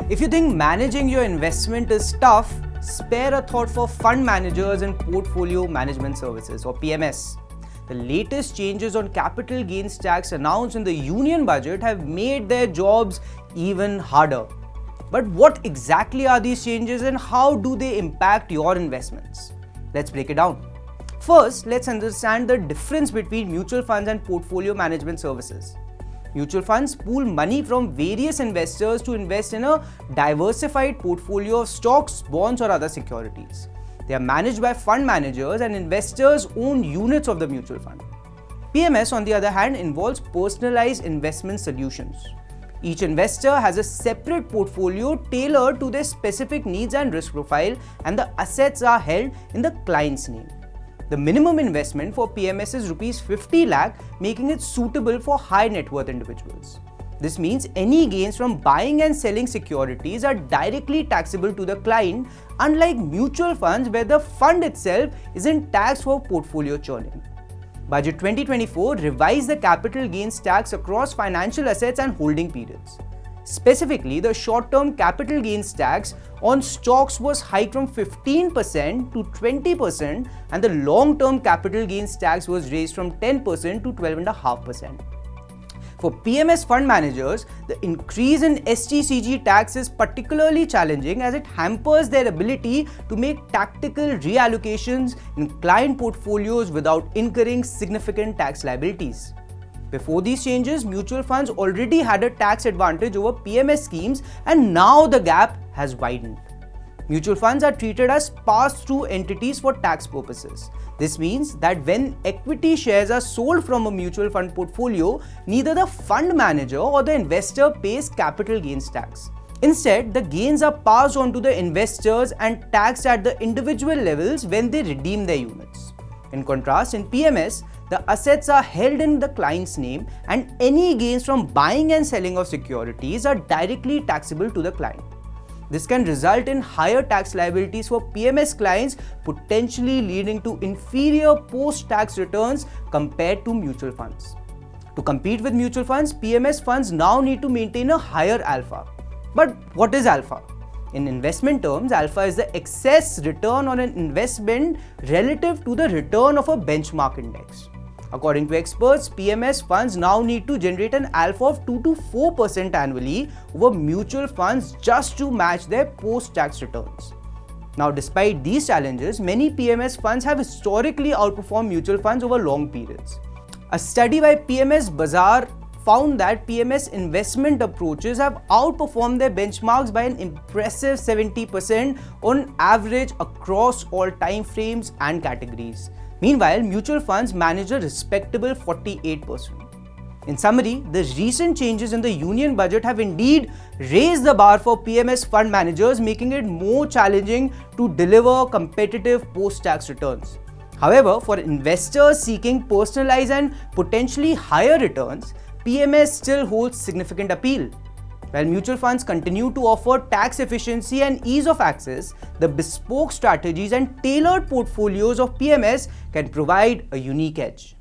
If you think managing your investment is tough, spare a thought for fund managers and portfolio management services, or PMS. The latest changes on capital gains tax announced in the union budget have made their jobs even harder. But what exactly are these changes and how do they impact your investments? Let's break it down. First, let's understand the difference between mutual funds and portfolio management services. Mutual funds pool money from various investors to invest in a diversified portfolio of stocks, bonds, or other securities. They are managed by fund managers and investors own units of the mutual fund. PMS, on the other hand, involves personalized investment solutions. Each investor has a separate portfolio tailored to their specific needs and risk profile, and the assets are held in the client's name. The minimum investment for PMS is Rs 50 lakh, making it suitable for high net worth individuals. This means any gains from buying and selling securities are directly taxable to the client, unlike mutual funds where the fund itself isn't taxed for portfolio churning. Budget 2024 revised the capital gains tax across financial assets and holding periods. Specifically, the short-term capital gains tax on stocks was hiked from 15% to 20%, and the long-term capital gains tax was raised from 10% to 12.5%. For PMS fund managers, the increase in STCG tax is particularly challenging as it hampers their ability to make tactical reallocations in client portfolios without incurring significant tax liabilities. Before these changes, mutual funds already had a tax advantage over PMS schemes, and now the gap has widened. Mutual funds are treated as pass-through entities for tax purposes. This means that when equity shares are sold from a mutual fund portfolio, neither the fund manager or the investor pays capital gains tax. Instead, the gains are passed on to the investors and taxed at the individual levels when they redeem their units. In contrast, in PMS, the assets are held in the client's name, and any gains from buying and selling of securities are directly taxable to the client. This can result in higher tax liabilities for PMS clients, potentially leading to inferior post-tax returns compared to mutual funds. To compete with mutual funds, PMS funds now need to maintain a higher alpha. But what is alpha? In investment terms, alpha is the excess return on an investment relative to the return of a benchmark index. According to experts, PMS funds now need to generate an alpha of 2 to 4% annually over mutual funds just to match their post-tax returns. Now, despite these challenges, many PMS funds have historically outperformed mutual funds over long periods. A study by PMS Bazaar found that PMS investment approaches have outperformed their benchmarks by an impressive 70% on average across all time frames and categories. Meanwhile, mutual funds manage a respectable 48%. In summary, the recent changes in the union budget have indeed raised the bar for PMS fund managers, making it more challenging to deliver competitive post-tax returns. However, for investors seeking personalized and potentially higher returns, PMS still holds significant appeal. While mutual funds continue to offer tax efficiency and ease of access, the bespoke strategies and tailored portfolios of PMS can provide a unique edge.